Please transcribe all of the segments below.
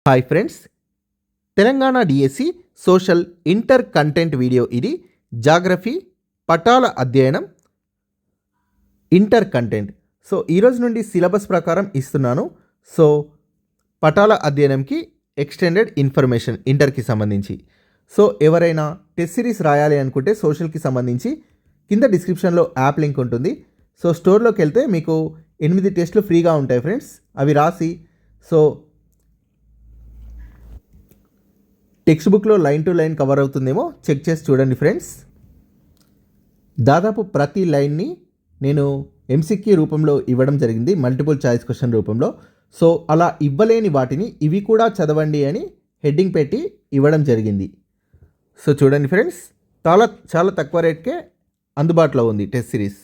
Hi friends, Telangana DSC social inter content video ఇది. Geography పటాల అధ్యయనం inter content. So ఈరోజు నుండి సిలబస్ ప్రకారం ఇస్తున్నాను. సో పటాల అధ్యయనంకి ఎక్స్టెండెడ్ ఇన్ఫర్మేషన్ ఇంటర్కి సంబంధించి. సో ఎవరైనా టెస్ట్ సిరీస్ రాయాలి అనుకుంటే సోషల్కి సంబంధించి కింద డిస్క్రిప్షన్లో యాప్ లింక్ ఉంటుంది. సో స్టోర్లోకి వెళ్తే మీకు 8 టెస్టులు ఫ్రీగా ఉంటాయి ఫ్రెండ్స్. అవి రాసి సో టెక్స్ట్ బుక్లో లైన్ టు లైన్ కవర్ అవుతుందేమో చెక్ చేసి చూడండి ఫ్రెండ్స్. దాదాపు ప్రతి లైన్ని నేను ఎంసీక్యూ రూపంలో ఇవ్వడం జరిగింది, మల్టిపుల్ చాయిస్ క్వశ్చన్ రూపంలో. సో అలా ఇవ్వలేని వాటిని ఇవి కూడా చదవండి అని హెడ్డింగ్ పెట్టి ఇవ్వడం జరిగింది. సో చూడండి ఫ్రెండ్స్, చాలా తక్కువ రేట్కే అందుబాటులో ఉంది టెస్ట్ సిరీస్.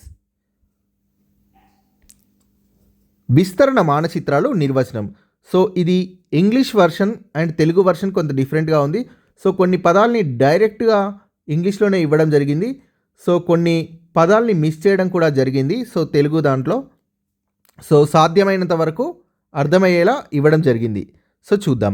విస్తరణ మానచిత్రాలు నిర్వచనం. సో ఇది English version and Telugu version కొంత డిఫరెంట్గా ఉంది. సో కొన్ని పదాలని డైరెక్ట్గా ఇంగ్లీష్లోనే ఇవ్వడం జరిగింది. సో కొన్ని పదాలని మిస్ చేయడం కూడా జరిగింది. సో తెలుగు దాంట్లో సో సాధ్యమైనంత వరకు అర్థమయ్యేలా ఇవ్వడం జరిగింది. సో చూద్దాం.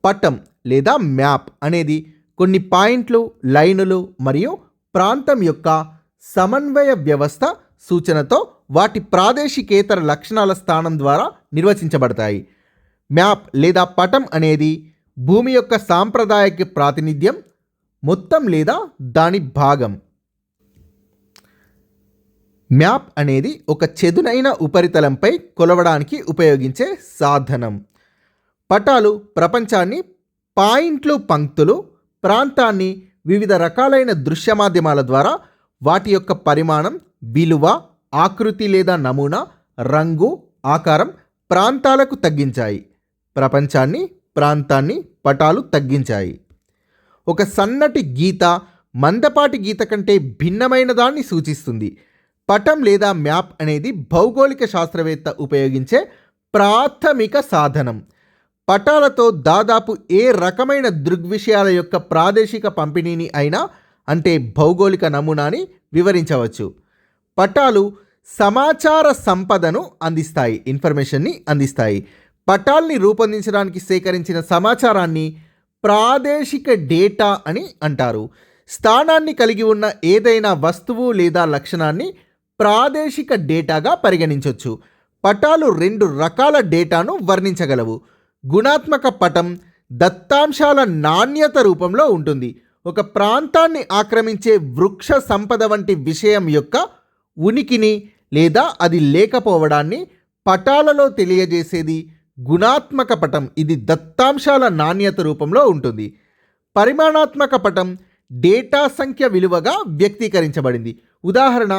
పటం లేదా మ్యాప్ అనేది కొన్ని పాయింట్లు, లైనులు మరియు ప్రాంతం యొక్క సమన్వయ వ్యవస్థ సూచనతో వాటి ప్రాదేశికేతర లక్షణాల స్థానం ద్వారా నిర్వచించబడతాయి. మ్యాప్ లేదా పటం అనేది భూమి యొక్క సాంప్రదాయక ప్రాతినిధ్యం, మొత్తం లేదా దాని భాగం. మ్యాప్ అనేది ఒక చదునైన ఉపరితలంపై కొలవడానికి ఉపయోగించే సాధనం. పటాలు ప్రపంచాన్ని పాయింట్లు, పంక్తులు, ప్రాంతాన్ని వివిధ రకాలైన దృశ్య మాధ్యమాల ద్వారా వాటి యొక్క పరిమాణం, విలువ, ఆకృతి లేదా నమూనా, రంగు, ఆకారం, ప్రాంతాలకు తగ్గించాయి. ప్రపంచాన్ని, ప్రాంతాన్ని పటాలు తగ్గించాయి. ఒక సన్నటి గీత మందపాటి గీత కంటే భిన్నమైన దాన్ని సూచిస్తుంది. పటం లేదా మ్యాప్ అనేది భౌగోళిక శాస్త్రవేత్త ఉపయోగించే ప్రాథమిక సాధనం. పటాలతో దాదాపు ఏ రకమైన దృగ్విషయాల యొక్క ప్రాదేశిక పంపిణీని అయినా, అంటే భౌగోళిక నమూనాని వివరించవచ్చు. పటాలు సమాచార సంపదను అందిస్తాయి, ఇన్ఫర్మేషన్ని అందిస్తాయి. పటాల్ని రూపొందించడానికి సేకరించిన సమాచారాన్ని ప్రాదేశిక డేటా అని అంటారు. స్థానాన్ని కలిగి ఉన్న ఏదైనా వస్తువు లేదా లక్షణాన్ని ప్రాదేశిక డేటాగా పరిగణించవచ్చు. పటాలు 2 రకాల డేటాను వర్ణించగలవు. గుణాత్మక పటం దత్తాంశాల నాణ్యత రూపంలో ఉంటుంది. ఒక ప్రాంతాన్ని ఆక్రమించే వృక్ష సంపద వంటి విషయం యొక్క ఉనికిని లేదా అది లేకపోవడాన్ని పటాలలో తెలియజేసేది గుణాత్మక పటం. ఇది దత్తాంశాల నాణ్యత రూపంలో ఉంటుంది. పరిమాణాత్మక పటం డేటా సంఖ్య విలువగా వ్యక్తీకరించబడింది. ఉదాహరణ,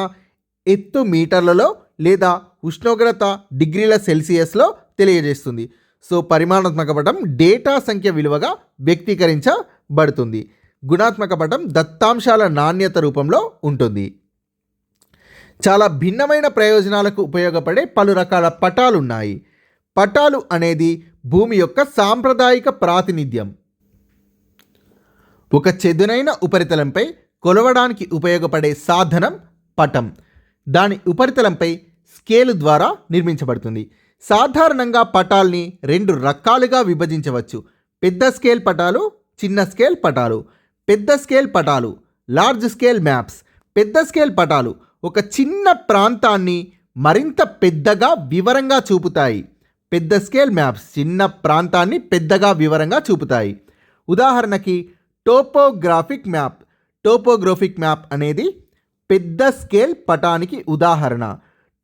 ఎత్తు మీటర్లలో లేదా ఉష్ణోగ్రత డిగ్రీల సెల్సియస్లో తెలియజేస్తుంది. సో పరిమాణాత్మక పటం డేటా సంఖ్య విలువగా వ్యక్తీకరించబడుతుంది. గుణాత్మక పటం దత్తాంశాల నాణ్యత రూపంలో ఉంటుంది. చాలా భిన్నమైన ప్రయోజనాలకు ఉపయోగపడే పలు రకాల పటాలు ఉన్నాయి. పటాలు అనేది భూమి యొక్క సాంప్రదాయిక ప్రాతినిధ్యం. ఒక చదునైన ఉపరితలంపై కొలవడానికి ఉపయోగపడే సాధనం పటం. దాని ఉపరితలంపై స్కేలు ద్వారా నిర్మించబడుతుంది. సాధారణంగా పటాల్ని 2 రకాలుగా విభజించవచ్చు. పెద్ద స్కేల్ పటాలు, చిన్న స్కేల్ పటాలు. పెద్ద స్కేల్ పటాలు లార్జ్ స్కేల్ మ్యాప్స్. పెద్ద స్కేల్ పటాలు ఒక చిన్న ప్రాంతాన్ని మరింత పెద్దగా వివరంగా చూపుతాయి. పెద్ద స్కేల్ మ్యాప్స్ చిన్న ప్రాంతాన్ని పెద్దగా వివరంగా చూపుతాయి. ఉదాహరణకి టోపోగ్రాఫిక్ మ్యాప్. టోపోగ్రాఫిక్ మ్యాప్ అనేది పెద్ద స్కేల్ పటానికి ఉదాహరణ.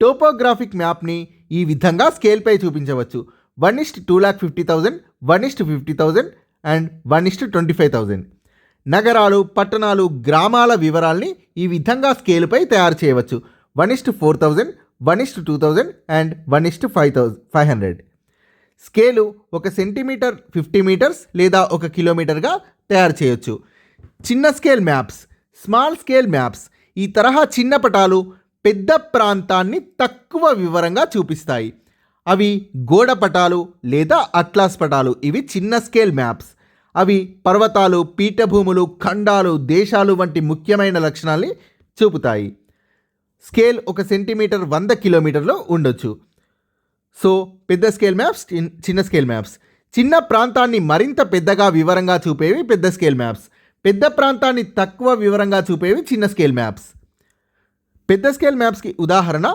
టోపోగ్రాఫిక్ మ్యాప్ని ఈ విధంగా స్కేల్పై చూపించవచ్చు. 1:250,000, 1:50,000 అండ్ 1:25,000. నగరాలు, పట్టణాలు, గ్రామాల వివరాల్ని ఈ విధంగా స్కేలుపై తయారు చేయవచ్చు. 1:4,000, 1:2,000 అండ్ 1:500. స్కేలు 1 సెంటీమీటర్ 50 మీటర్స్ లేదా 1 కిలోమీటర్గా తయారు చేయొచ్చు. చిన్న scale maps, small scale maps. ఈ తరహా చిన్న పటాలు పెద్ద ప్రాంతాన్ని తక్కువ వివరంగా చూపిస్తాయి. అవి గోడ పటాలు లేదా అట్లాస్ పటాలు. ఇవి చిన్న స్కేల్ మ్యాప్స్. అవి పర్వతాలు, పీఠభూములు, ఖండాలు, దేశాలు వంటి ముఖ్యమైన లక్షణాల్ని చూపుతాయి. స్కేల్ 1 సెంటీమీటర్ 100 కిలోమీటర్లో ఉండొచ్చు. సో పెద్ద స్కేల్ మ్యాప్స్, చిన్న స్కేల్ మ్యాప్స్. చిన్న ప్రాంతాన్ని మరింత పెద్దగా వివరంగా చూపేవి పెద్ద స్కేల్ మ్యాప్స్, పెద్ద ప్రాంతాన్ని తక్కువ వివరంగా చూపేవి చిన్న స్కేల్ మ్యాప్స్. పెద్ద స్కేల్ మ్యాప్స్కి ఉదాహరణ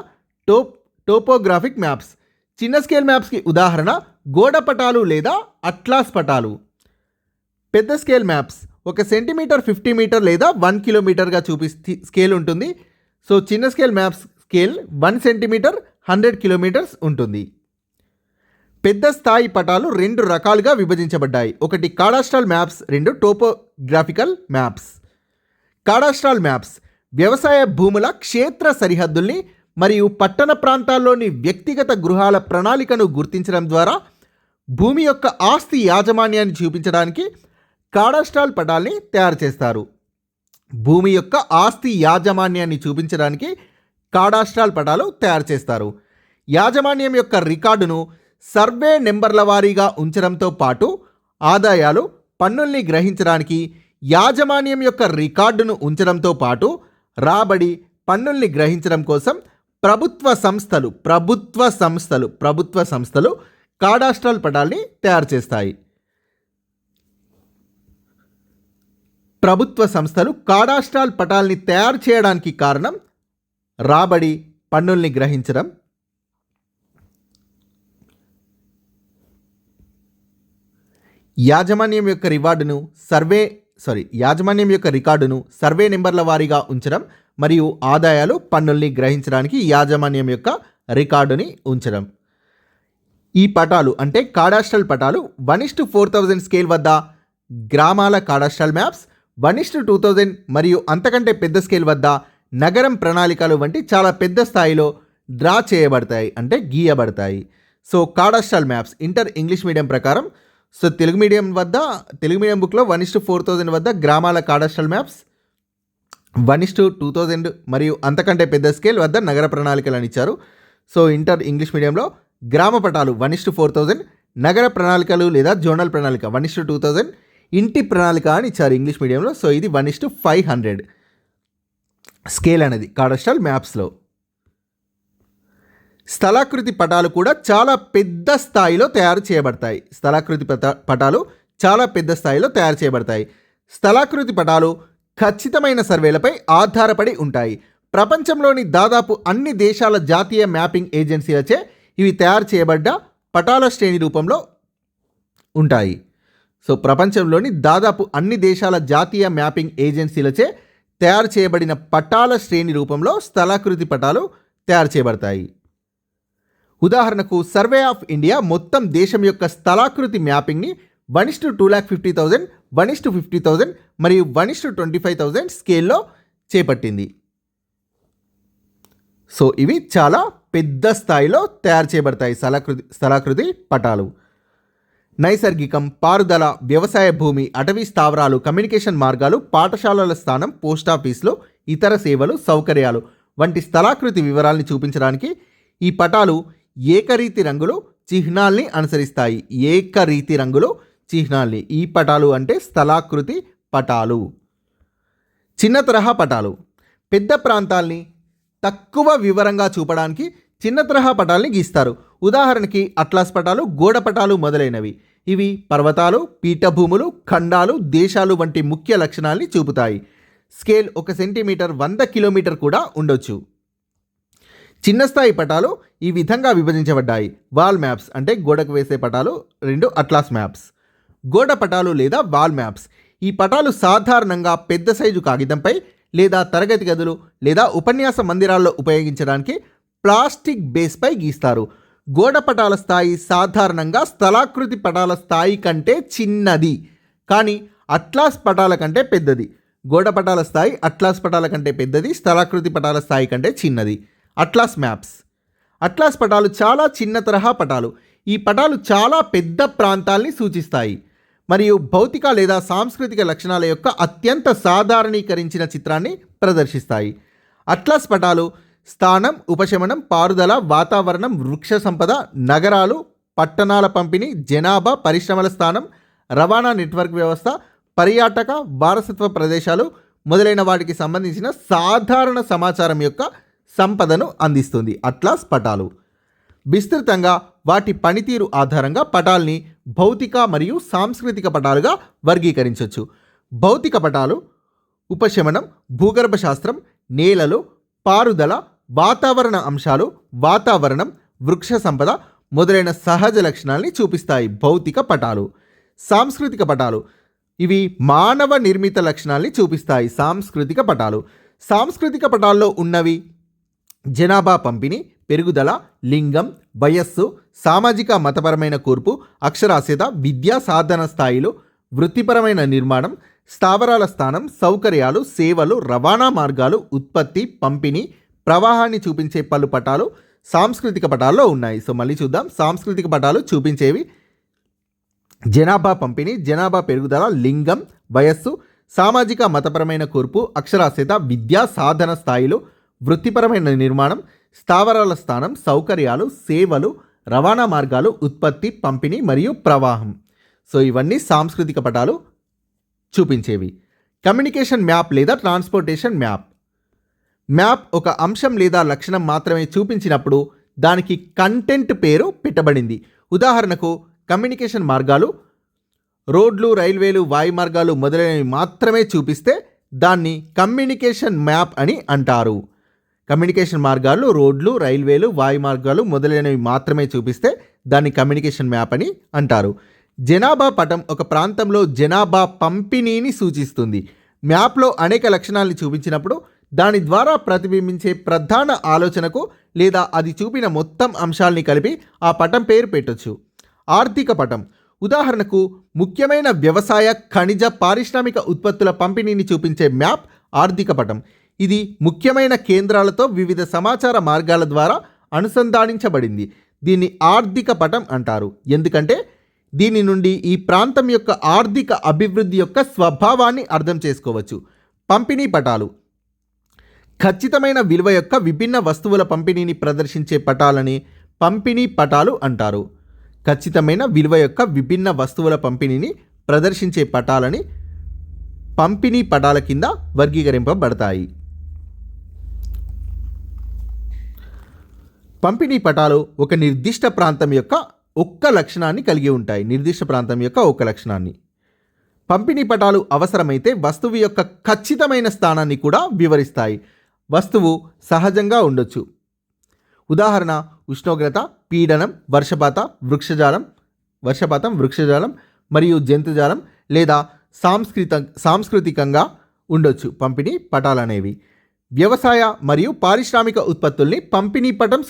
టోపోగ్రాఫిక్ మ్యాప్స్. చిన్న స్కేల్ మ్యాప్స్కి ఉదాహరణ గోడ పటాలు లేదా అట్లాస్ పటాలు. పెద్ద స్కేల్ మ్యాప్స్ 1 సెంటీమీటర్ 50 మీటర్ లేదా 1 కిలోమీటర్గా స్కేల్ ఉంటుంది. సో చిన్న scale maps scale 1 centimetre 100 kilometres ఉంటుంది. పెద్ద స్థాయి పటాలు 2 రకాలుగా విభజించబడ్డాయి. ఒకటి cadastral maps, 2 topographical maps. Cadastral maps వ్యవసాయ భూముల క్షేత్ర సరిహద్దుల్ని మరియు పట్టణ ప్రాంతాల్లోని వ్యక్తిగత గృహాల ప్రణాళికను గుర్తించడం ద్వారా భూమి యొక్క ఆస్తి యాజమాన్యాన్ని చూపించడానికి కాడాస్ట్రల్ పటాల్ని తయారు చేస్తారు. భూమి యొక్క ఆస్తి యాజమాన్యాన్ని చూపించడానికి కాడాస్ట్రల్ పటాలు తయారు చేస్తారు. యాజమాన్యం యొక్క రికార్డును సర్వే నెంబర్ల వారీగా ఉంచడంతో పాటు ఆదాయాలు, పన్నుల్ని గ్రహించడానికి యాజమాన్యం యొక్క రికార్డును ఉంచడంతో పాటు రాబడి, పన్నుల్ని గ్రహించడం కోసం ప్రభుత్వ సంస్థలు కాడాస్ట్రల్ పటాల్ని తయారు చేస్తాయి. ప్రభుత్వ సంస్థలు కాడాస్ట్రల్ పటాల్ని తయారు చేయడానికి కారణం రాబడి, పన్నుల్ని గ్రహించడం. యాజమాన్యం యొక్క రికార్డును సర్వే నెంబర్ల వారీగా ఉంచడం మరియు ఆదాయాలు, పన్నుల్ని గ్రహించడానికి యాజమాన్యం యొక్క రికార్డుని ఉంచడం. ఈ పటాలు అంటే కాడాస్ట్రల్ పటాలు 1:4000 స్కేల్ వద్ద గ్రామాల కాడాస్ట్రల్ మ్యాప్స్, 1:2000 మరియు అంతకంటే పెద్ద స్కేల్ వద్ద నగరం ప్రణాళికలు వంటి చాలా పెద్ద స్థాయిలో డ్రా చేయబడతాయి, అంటే గీయబడతాయి. So cadastral maps inter English medium ప్రకారం, సో తెలుగు మీడియం బుక్లో 1:4000 వద్ద గ్రామాల కాడాస్ట్రల్ మ్యాప్స్, 1:2000 మరియు అంతకంటే పెద్ద స్కేల్ వద్ద నగర ప్రణాళికలు అని ఇచ్చారు. సో ఇంటర్ ఇంగ్లీష్ మీడియంలో గ్రామ పటాలు 1:4000, నగర ప్రణాళికలు లేదా జోనల్ ప్రణాళిక 1:2000, ఇంటి ప్రణాళిక అని ఇచ్చారు ఇంగ్లీష్ మీడియంలో. సో ఇది 1:500 స్కేల్ అనేది కాడాస్ట్రల్ మ్యాప్స్లో. స్థలాకృతి పటాలు కూడా చాలా పెద్ద స్థాయిలో తయారు చేయబడతాయి. స్థలాకృతి పటాలు ఖచ్చితమైన సర్వేలపై ఆధారపడి ఉంటాయి. ప్రపంచంలోని దాదాపు అన్ని దేశాల జాతీయ మ్యాపింగ్ ఏజెన్సీలచే ఇవి తయారు చేయబడ్డ పటాల శ్రేణి రూపంలో ఉంటాయి. సో ప్రపంచంలోని దాదాపు అన్ని దేశాల జాతీయ మ్యాపింగ్ ఏజెన్సీలచే తయారు చేయబడిన పటాల శ్రేణి రూపంలో స్థలాకృతి పటాలు తయారు చేయబడతాయి. ఉదాహరణకు సర్వే ఆఫ్ ఇండియా మొత్తం దేశం యొక్క స్థలాకృతి మ్యాపింగ్ని 1:250,000, 1:50,000 మరియు 1:25,000 స్కేల్లో చేపట్టింది. సో ఇవి చాలా పెద్ద స్థాయిలో తయారు చేయబడతాయి స్థలాకృతి పటాలు. నైసర్గికం, పారుదల, వ్యవసాయ భూమి, అటవీ స్థావరాలు, కమ్యూనికేషన్ మార్గాలు, పాఠశాలల స్థానం, పోస్టాఫీసులు, ఇతర సేవలు, సౌకర్యాలు వంటి స్థలాకృతి వివరాల్ని చూపించడానికి ఈ పటాలు ఏకరీతి రంగులు చిహ్నాల్ని అనుసరిస్తాయి. ఈ పటాలు అంటే స్థలాకృతి పటాలు. చిన్న తరహా పటాలు పెద్ద ప్రాంతాల్ని తక్కువ వివరంగా చూపడానికి చిన్న తరహా పటాల్ని గీస్తారు. ఉదాహరణకి అట్లాస్ పటాలు, గోడ పటాలు మొదలైనవి. ఇవి పర్వతాలు, పీఠభూములు, ఖండాలు, దేశాలు వంటి ముఖ్య లక్షణాల్ని చూపుతాయి. స్కేల్ 1 సెంటీమీటర్ 100 కిలోమీటర్ కూడా ఉండొచ్చు. చిన్న స్థాయి పటాలు ఈ విధంగా విభజించబడ్డాయి. వాల్ మ్యాప్స్ అంటే గోడకు వేసే పటాలు, 2 అట్లాస్ మ్యాప్స్. గోడ పటాలు లేదా వాల్ మ్యాప్స్. ఈ పటాలు సాధారణంగా పెద్ద సైజు కాగితంపై లేదా తరగతి గదులు లేదా ఉపన్యాస మందిరాల్లో ఉపయోగించడానికి ప్లాస్టిక్ బేస్పై గీస్తారు. గోడ పటాల స్థాయి సాధారణంగా స్థలాకృతి పటాల స్థాయి కంటే చిన్నది, కానీ అట్లాస్ పటాల కంటే పెద్దది. గోడ పటాల స్థాయి అట్లాస్ పటాల కంటే పెద్దది, స్థలాకృతి పటాల స్థాయి కంటే చిన్నది. Atlas maps. అట్లాస్ పటాలు చాలా చిన్న తరహా పటాలు. ఈ పటాలు చాలా పెద్ద ప్రాంతాల్ని సూచిస్తాయి మరియు భౌతిక లేదా సాంస్కృతిక లక్షణాల యొక్క అత్యంత సాధారణీకరించిన చిత్రాన్ని ప్రదర్శిస్తాయి. అట్లాస్ పటాలు స్థానం, ఉపశమనం, పారుదల, వాతావరణం, వృక్ష సంపద, నగరాలు, పట్టణాల పంపిణీ, జనాభా, పరిశ్రమల స్థానం, రవాణా నెట్వర్క్ వ్యవస్థ, పర్యాటక, వారసత్వ ప్రదేశాలు మొదలైన వాటికి సంబంధించిన సాధారణ సమాచారం యొక్క సంపదను అందిస్తుంది. అట్లాస్ పటాలు. విస్తృతంగా వాటి పనితీరు ఆధారంగా పటాల్ని భౌతిక మరియు సాంస్కృతిక పటాలుగా వర్గీకరించవచ్చు. భౌతిక పటాలు ఉపశమనం, భూగర్భ శాస్త్రం, నేలలు, పారుదల, వాతావరణ అంశాలు, వాతావరణం, వృక్ష సంపద మొదలైన సహజ లక్షణాలని చూపిస్తాయి భౌతిక పటాలు. సాంస్కృతిక పటాలు ఇవి మానవ నిర్మిత లక్షణాలని చూపిస్తాయి. సాంస్కృతిక పటాలు. సాంస్కృతిక పటాల్లో ఉన్నవి జనాభా పంపిణీ, పెరుగుదల, లింగం, వయస్సు, సామాజిక మతపరమైన కూర్పు, అక్షరాస్యత, విద్యా సాధన స్థాయిలు, వృత్తిపరమైన నిర్మాణం, స్థావరాల స్థానం, సౌకర్యాలు, సేవలు, రవాణా మార్గాలు, ఉత్పత్తి, పంపిణీ, ప్రవాహాన్ని చూపించే పలు పటాలు సాంస్కృతిక పటాల్లో ఉన్నాయి. సో మళ్ళీ చూద్దాం. సాంస్కృతిక పటాలు చూపించేవి జనాభా పంపిణీ, జనాభా పెరుగుదల, లింగం, వయస్సు, సామాజిక మతపరమైన కూర్పు, అక్షరాస్యత, విద్యా సాధన స్థాయిలు, వృత్తిపరమైన నిర్మాణం, స్థావరాల స్థానం, సౌకర్యాలు, సేవలు, రవాణా మార్గాలు, ఉత్పత్తి, పంపిణీ మరియు ప్రవాహం. సో ఇవన్నీ సాంస్కృతిక పటాలు చూపించేవి. కమ్యూనికేషన్ మ్యాప్ లేదా ట్రాన్స్పోర్టేషన్ మ్యాప్. మ్యాప్ ఒక అంశం లేదా లక్షణం మాత్రమే చూపించినప్పుడు దానికి కంటెంట్ పేరు పెట్టబడింది. ఉదాహరణకు కమ్యూనికేషన్ మార్గాలు, రోడ్లు, రైల్వేలు, వాయు మార్గాలు మొదలైనవి మాత్రమే చూపిస్తే దాన్ని కమ్యూనికేషన్ మ్యాప్ అని అంటారు. కమ్యూనికేషన్ మార్గాలు, రోడ్లు, రైల్వేలు, వాయు మార్గాలు మొదలైనవి మాత్రమే చూపిస్తే దాన్ని కమ్యూనికేషన్ మ్యాప్ అని అంటారు. జనాభా పటం ఒక ప్రాంతంలో జనాభా పంపిణీని సూచిస్తుంది. మ్యాప్లో అనేక లక్షణాలను చూపించినప్పుడు దాని ద్వారా ప్రతిబింబించే ప్రధాన ఆలోచనకు లేదా అది చూపిన మొత్తం అంశాలని కలిపి ఆ పటం పేరు పెట్టొచ్చు. ఆర్థిక పటం ఉదాహరణకు ముఖ్యమైన వ్యవసాయ, ఖనిజ, పారిశ్రామిక ఉత్పత్తుల పంపిణీని చూపించే మ్యాప్ ఆర్థిక పటం. ఇది ముఖ్యమైన కేంద్రాలతో వివిధ సమాచార మార్గాల ద్వారా అనుసంధానించబడింది. దీన్ని ఆర్థిక పటం అంటారు. ఎందుకంటే దీని నుండి ఈ ప్రాంతం యొక్క ఆర్థిక అభివృద్ధి యొక్క స్వభావాన్ని అర్థం చేసుకోవచ్చు. పంపిణీ పటాలు ఖచ్చితమైన విలువ యొక్క విభిన్న వస్తువుల పంపిణీని ప్రదర్శించే పటాలని పంపిణీ పటాలు అంటారు. ఖచ్చితమైన విలువ యొక్క విభిన్న వస్తువుల పంపిణీని ప్రదర్శించే పటాలని పంపిణీ పటాల కింద వర్గీకరింపబడతాయి. పంపిణీ పటాలు ఒక నిర్దిష్ట ప్రాంతం యొక్క ఒక్క లక్షణాన్ని కలిగి ఉంటాయి. నిర్దిష్ట ప్రాంతం యొక్క ఒక్క లక్షణాన్ని. పంపిణీ పటాలు అవసరమైతే వస్తువు యొక్క ఖచ్చితమైన స్థానాన్ని కూడా వివరిస్తాయి. వస్తువు సహజంగా ఉండొచ్చు. ఉదాహరణ ఉష్ణోగ్రత, పీడనం, వర్షపాతం, వృక్షజాలం మరియు జంతుజాలం లేదా సాంస్కృతికంగా ఉండొచ్చు పంపిణీ పటాలు అనేవి. వ్యవసాయ మరియు పారిశ్రామిక ఉత్పత్తుల్ని పంపిణీ పటం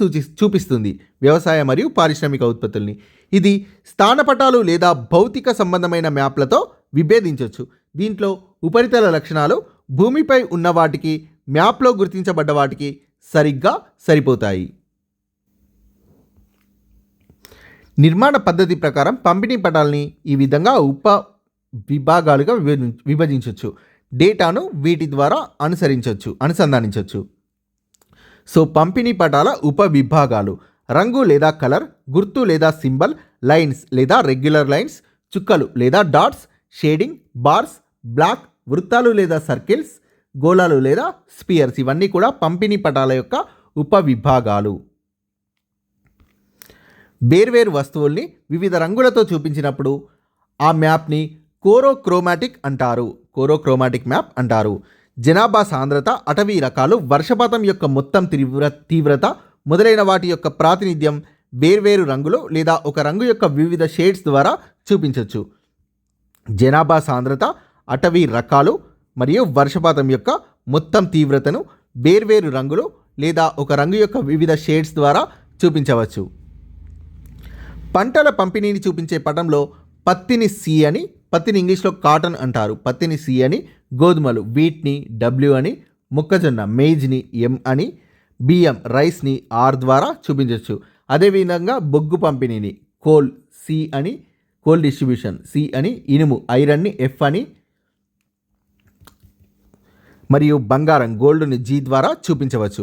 చూపిస్తుంది. వ్యవసాయ మరియు పారిశ్రామిక ఉత్పత్తుల్ని ఇది స్థానపటాలు లేదా భౌతిక సంబంధమైన మ్యాప్లతో విభేదించవచ్చు. దీంట్లో ఉపరితల లక్షణాలు భూమిపై ఉన్న వాటికి, మ్యాప్లో గుర్తించబడ్డ వాటికి సరిగ్గా సరిపోతాయి. నిర్మాణ పద్ధతి ప్రకారం పంపిణీ పటాలని ఈ విధంగా ఉప విభాగాలుగా విభజించవచ్చు. డేటాను వీటి ద్వారా అనుసంధానించవచ్చు. సో పంపిణీ పటాల ఉప విభాగాలు: రంగు లేదా కలర్, గుర్తు లేదా సింబల్, లైన్స్ లేదా రెగ్యులర్ లైన్స్, చుక్కలు లేదా డాట్స్, షేడింగ్, బార్స్, బ్లాక్, వృత్తాలు లేదా సర్కిల్స్, గోళాలు లేదా స్పియర్స్. ఇవన్నీ కూడా పంపిణీ పటాల యొక్క ఉప విభాగాలు. వేర్వేరు వస్తువుల్ని వివిధ రంగులతో చూపించినప్పుడు ఆ మ్యాప్ని కోరోక్రోమాటిక్ మ్యాప్ అంటారు. జనాభా సాంద్రత, అటవీ రకాలు, వర్షపాతం యొక్క మొత్తం తీవ్రత మొదలైన వాటి యొక్క ప్రాతినిధ్యం వేర్వేరు రంగులు లేదా ఒక రంగు యొక్క వివిధ షేడ్స్ ద్వారా చూపించవచ్చు. జనాభా సాంద్రత, అటవీ రకాలు మరియు వర్షపాతం యొక్క మొత్తం తీవ్రతను వేర్వేరు రంగులు లేదా ఒక రంగు యొక్క వివిధ షేడ్స్ ద్వారా చూపించవచ్చు. పంటల పంపిణీని చూపించే పటంలో పత్తిని సి అని, పత్తిని ఇంగ్లీష్లో కాటన్ అంటారు, పత్తిని సి అని, గోధుమలు వీట్ని డబ్ల్యూ అని, మొక్కజొన్న మేజ్ని ఎం అని, బియ్యం రైస్ని ఆర్ ద్వారా చూపించవచ్చు. అదేవిధంగా బొగ్గు పంపిణీని కోల్ సి అని, కోల్ డిస్ట్రిబ్యూషన్ సి అని, ఇనుము ఐరన్ని ఎఫ్ అని మరియు బంగారం గోల్డ్ని జీ ద్వారా చూపించవచ్చు.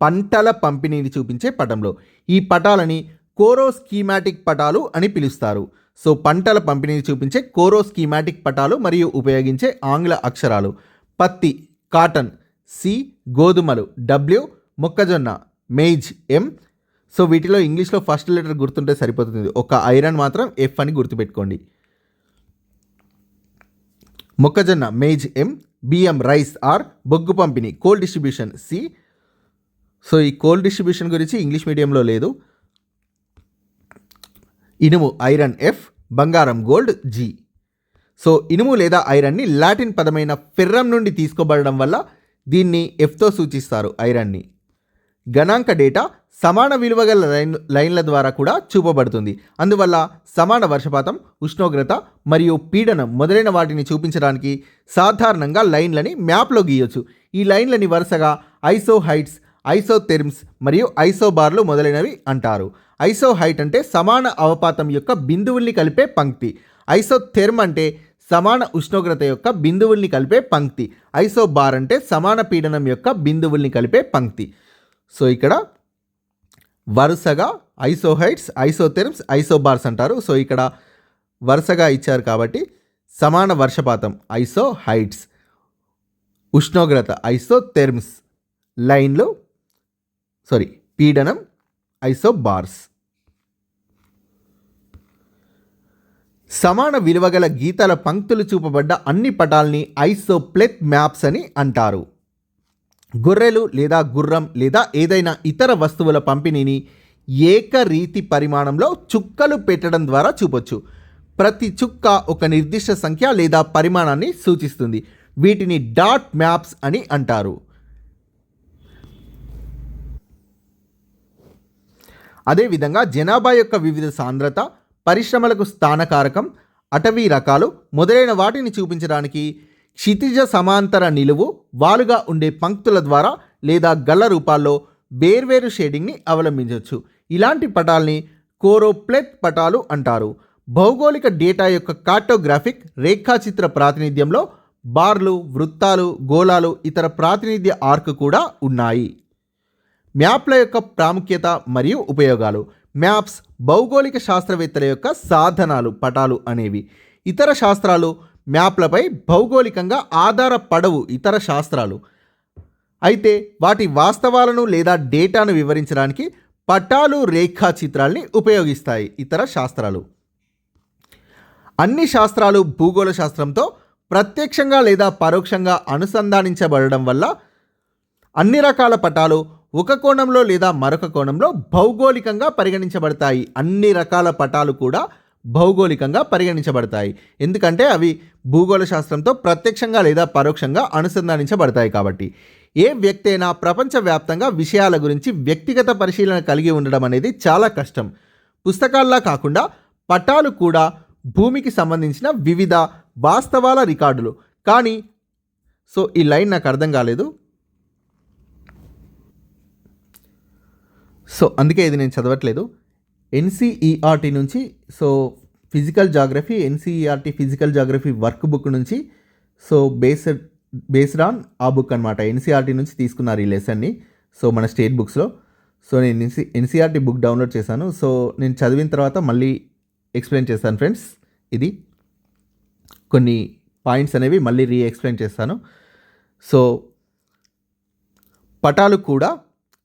పంటల పంపిణీని చూపించే పటంలో ఈ పటాలని కోరోస్కీమాటిక్ పటాలు అని పిలుస్తారు. సో పంటల పంపిణీని చూపించే కోరోస్కీమాటిక్ పటాలు మరియు ఉపయోగించే ఆంగ్ల అక్షరాలు: పత్తి కాటన్ సి, గోధుమలు డబ్ల్యూ, మొక్కజొన్న మేజ్ ఎం, సో వీటిలో ఇంగ్లీష్లో ఫస్ట్ లెటర్ గుర్తుంటే సరిపోతుంది. ఒక ఐరన్ మాత్రం ఎఫ్ అని గుర్తుపెట్టుకోండి. మొక్కజొన్న మేజ్ ఎం, బియ్యం రైస్ ఆర్, బొగ్గు పంపిణీ కోల్ డిస్ట్రిబ్యూషన్ సి. సో ఈ కోల్ డిస్ట్రిబ్యూషన్ గురించి ఇంగ్లీష్ మీడియంలో లేదు. ఇనుము ఐరన్ ఎఫ్, బంగారం గోల్డ్ జీ. సో ఇనుము లేదా ఐరన్ని లాటిన్ పదమైన ఫెర్రం నుండి తీసుకోబడడం వల్ల దీన్ని ఎఫ్తో సూచిస్తారు ఐరన్ని. గణాంక డేటా సమాన విలువ గల లైన్ల ద్వారా కూడా చూపబడుతుంది. అందువల్ల సమాన వర్షపాతం, ఉష్ణోగ్రత మరియు పీడనం మొదలైన వాటిని చూపించడానికి సాధారణంగా లైన్లని మ్యాప్లో గీయొచ్చు. ఈ లైన్లని వరుసగా ఐసోహైట్స్, ఐసోథెర్మ్స్ మరియు ఐసోబార్లు మొదలైనవి అంటారు. ఐసోహైట్ అంటే సమాన అవపాతం యొక్క బిందువుల్ని కలిపే పంక్తి. ఐసోథెర్మ్ అంటే సమాన ఉష్ణోగ్రత యొక్క బిందువుల్ని కలిపే పంక్తి. ఐసోబార్ అంటే సమాన పీడనం యొక్క బిందువుల్ని కలిపే పంక్తి. సో ఇక్కడ వరుసగా ఐసోహైట్స్, ఐసోథెర్మ్స్, ఐసోబార్స్ అంటారు. సో ఇక్కడ వరుసగా ఇచ్చారు కాబట్టి సమాన వర్షపాతం ఐసోహైట్స్, ఉష్ణోగ్రత ఐసోథెర్మ్స్, లైన్లు పీడనం ఐసోబార్స్. సమాన విలువగల గీతాల పంక్తులు చూపబడ్డ అన్ని పటాల్ని ఐసోప్లెత్ మ్యాప్స్ అని అంటారు. గొర్రెలు లేదా గుర్రం లేదా ఏదైనా ఇతర వస్తువుల పంపిణీని ఏకరీతి పరిమాణంలో చుక్కలు పెట్టడం ద్వారా చూపొచ్చు. ప్రతి చుక్క ఒక నిర్దిష్ట సంఖ్య లేదా పరిమాణాన్ని సూచిస్తుంది. వీటిని డాట్ మ్యాప్స్ అని అంటారు. అదేవిధంగా జనాభా యొక్క వివిధ సాంద్రత, పరిశ్రమలకు స్థానకారకం, అటవీ రకాలు మొదలైన వాటిని చూపించడానికి క్షితిజ సమాంతర నిలువు, వాలుగా ఉండే పంక్తుల ద్వారా లేదా గళ్ళ రూపాల్లో వేర్వేరు షేడింగ్ని అవలంబించవచ్చు. ఇలాంటి పటాల్ని కోరోప్లెత్ పటాలు అంటారు. భౌగోళిక డేటా యొక్క కార్టోగ్రాఫిక్ రేఖాచిత్ర ప్రాతినిధ్యంలో బార్లు, వృత్తాలు, గోళాలు, ఇతర ప్రాతినిధ్య ఆర్క్ కూడా ఉన్నాయి. మ్యాప్ల యొక్క ప్రాముఖ్యత మరియు ఉపయోగాలు. మ్యాప్స్ భౌగోళిక శాస్త్రవేత్తల యొక్క సాధనాలు. పటాలు అనేవి ఇతర శాస్త్రాలు మ్యాప్లపై భౌగోళికంగా ఆధారపడవు ఇతర శాస్త్రాలు. అయితే వాటి వాస్తవాలను లేదా డేటాను వివరించడానికి పటాలు, రేఖాచిత్రాల్ని ఉపయోగిస్తాయి ఇతర శాస్త్రాలు. అన్ని శాస్త్రాలు భూగోళ శాస్త్రంతో ప్రత్యక్షంగా లేదా పరోక్షంగా అనుసంధానించబడడం వల్ల అన్ని రకాల పటాలు ఒక కోణంలో లేదా మరొక కోణంలో భౌగోళికంగా పరిగణించబడతాయి. అన్ని రకాల పటాలు కూడా భౌగోళికంగా పరిగణించబడతాయి. ఎందుకంటే అవి భూగోళ శాస్త్రంతో ప్రత్యక్షంగా లేదా పరోక్షంగా అనుసంధానించబడతాయి కాబట్టి. ఏ వ్యక్తి అయినా ప్రపంచవ్యాప్తంగా విషయాల గురించి వ్యక్తిగత పరిశీలన కలిగి ఉండడం అనేది చాలా కష్టం. పుస్తకాల్లా కాకుండా పటాలు కూడా భూమికి సంబంధించిన వివిధ వాస్తవాల రికార్డులు. కానీ సో ఈ లైన్ నాకు అర్థం కాలేదు, సో అందుకే ఇది నేను చదవట్లేదు. ఎన్సీఈఆర్టీ నుంచి, so physical geography, NCERT physical geography work book నుంచి, సో బేస్డ్ ఆన్ ఆ బుక్ అనమాట. ఎన్సీఆర్టీ నుంచి తీసుకున్నారు ఈ లెసన్ని. సో మన స్టేట్ బుక్స్లో. సో నేను ఎన్సీఆర్టీ బుక్ డౌన్లోడ్ చేశాను. సో నేను చదివిన తర్వాత మళ్ళీ ఎక్స్ప్లెయిన్ చేస్తాను ఫ్రెండ్స్. ఇది కొన్ని పాయింట్స్ అనేవి మళ్ళీ ఎక్స్ప్లెయిన్ చేస్తాను. సో పటాలు కూడా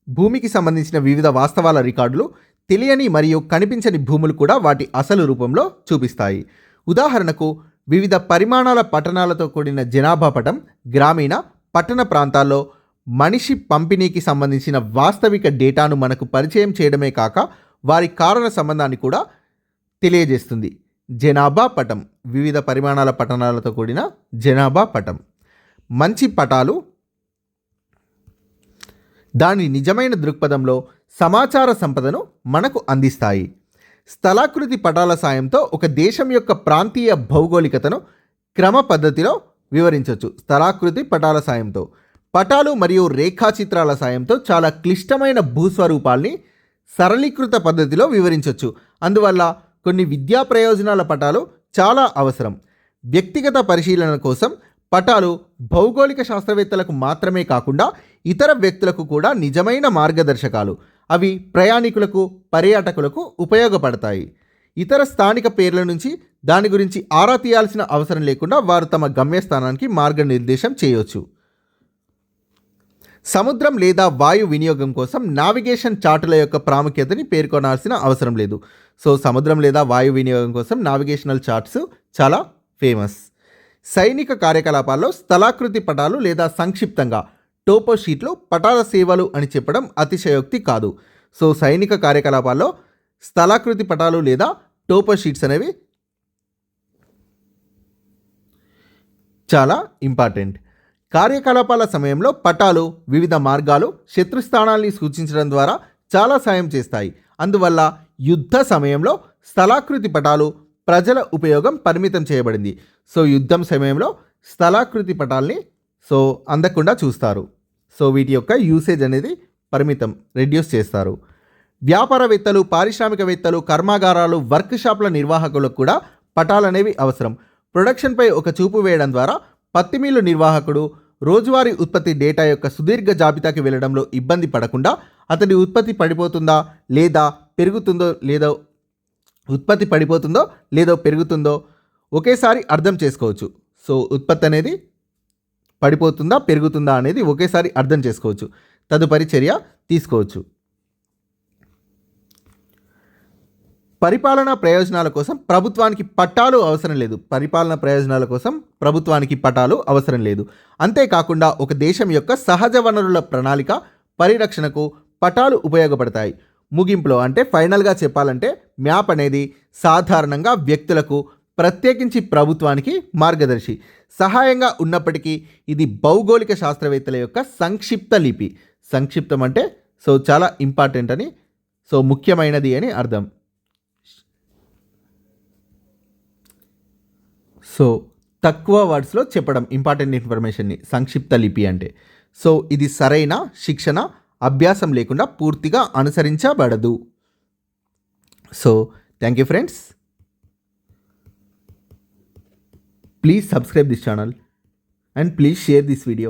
భూమికి సంబంధించిన వివిధ వాస్తవాల రికార్డులు, తెలియని మరియు కనిపించని భూములు కూడా వాటి అసలు రూపంలో చూపిస్తాయి. ఉదాహరణకు వివిధ పరిమాణాల పట్టణాలతో కూడిన జనాభా పటం గ్రామీణ, పట్టణ ప్రాంతాల్లో మనిషి పంపిణీకి సంబంధించిన వాస్తవిక డేటాను మనకు పరిచయం చేయడమే కాక వారి కారణ సంబంధాన్ని కూడా తెలియజేస్తుంది. జనాభా పటం వివిధ పరిమాణాల పట్టణాలతో కూడిన జనాభా పటం. మంచి పటాలు దాని నిజమైన దృక్పథంలో సమాచార సంపదను మనకు అందిస్తాయి. స్థలాకృతి పటాల సాయంతో ఒక దేశం యొక్క ప్రాంతీయ భౌగోళికతను క్రమ పద్ధతిలో వివరించవచ్చు. స్థలాకృతి పటాల సాయంతో, పటాలు మరియు రేఖాచిత్రాల సాయంతో చాలా క్లిష్టమైన భూస్వరూపాల్ని సరళీకృత పద్ధతిలో వివరించవచ్చు. అందువల్ల కొన్ని విద్యా ప్రయోజనాల పటాలు చాలా అవసరం. వ్యక్తిగత పరిశీలన కోసం పటాలు భౌగోళిక శాస్త్రవేత్తలకు మాత్రమే కాకుండా ఇతర వ్యక్తులకు కూడా నిజమైన మార్గదర్శకాలు. అవి ప్రయాణికులకు, పర్యాటకులకు ఉపయోగపడతాయి. ఇతర స్థానిక పేర్ల నుంచి దాని గురించి ఆరా తీయాల్సిన అవసరం లేకుండా వారు తమ గమ్యస్థానానికి మార్గనిర్దేశం చేయవచ్చు. సముద్రం లేదా వాయు వినియోగం కోసం నావిగేషన్ చార్టుల యొక్క ప్రాముఖ్యతని పేర్కొనాల్సిన అవసరం లేదు. సో సముద్రం లేదా వాయు వినియోగం కోసం నావిగేషనల్ చార్ట్స్ చాలా ఫేమస్. సైనిక కార్యకలాపాల్లో స్థలాకృతి పటాలు లేదా సంక్షిప్తంగా టోపో షీట్లు పటాల సేవలు అని చెప్పడం అతిశయోక్తి కాదు. సో సైనిక కార్యకలాపాల్లో స్థలాకృతి పటాలు లేదా టోపో షీట్స్ అనేవి చాలా ఇంపార్టెంట్. కార్యకలాపాల సమయంలో పటాలు వివిధ మార్గాలు శత్రుస్థానాల్ని సూచించడం ద్వారా చాలా సాయం చేస్తాయి. అందువల్ల యుద్ధ సమయంలో స్థలాకృతి పటాలు ప్రజల ఉపయోగం పరిమితం చేయబడింది. సో యుద్ధం సమయంలో స్థలాకృతి పటాల్ని అందకుండా చూస్తారు. సో వీటి యొక్క యూసేజ్ అనేది పరిమితం, రెడ్యూస్ చేస్తారు. వ్యాపారవేత్తలు, పారిశ్రామికవేత్తలు, కర్మాగారాలు, వర్క్షాప్ల నిర్వాహకులకు కూడా పటాలు అనేవి అవసరం. ప్రొడక్షన్పై ఒక చూపు వేయడం ద్వారా పత్తి మిల్లు నిర్వాహకుడు రోజువారీ ఉత్పత్తి డేటా యొక్క సుదీర్ఘ జాబితాకి వెళ్ళడంలో ఇబ్బంది పడకుండా అతడి ఉత్పత్తి పడిపోతుందా లేదా పెరుగుతుందో పెరుగుతుందో ఒకేసారి అర్థం చేసుకోవచ్చు. సో ఉత్పత్తి అనేది పడిపోతుందా పెరుగుతుందా అనేది ఒకేసారి అర్థం చేసుకోవచ్చు, తదుపరి చర్య తీసుకోవచ్చు. పరిపాలనా ప్రయోజనాల కోసం ప్రభుత్వానికి పట్టాలు అవసరం లేదు. అంతేకాకుండా ఒక దేశం యొక్క సహజ వనరుల ప్రణాళిక పరిరక్షణకు పటాలు ఉపయోగపడతాయి. ముగింపులో ఫైనల్గా చెప్పాలంటే మ్యాప్ అనేది సాధారణంగా వ్యక్తులకు, ప్రత్యేకించి ప్రభుత్వానికి మార్గదర్శి, సహాయంగా ఉన్నప్పటికీ ఇది భౌగోళిక శాస్త్రవేత్తల యొక్క సంక్షిప్త లిపి. సంక్షిప్తం అంటే చాలా ఇంపార్టెంట్ అని, ముఖ్యమైనది అని అర్థం. తక్కువ వర్డ్స్లో చెప్పడం ఇంపార్టెంట్ ఇన్ఫర్మేషన్ని సంక్షిప్త లిపి అంటే. ఇది సరైన శిక్షణ, అభ్యాసం లేకుండా పూర్తిగా అనుసరించబడదు. Thank you friends. Please subscribe this channel and please share this video.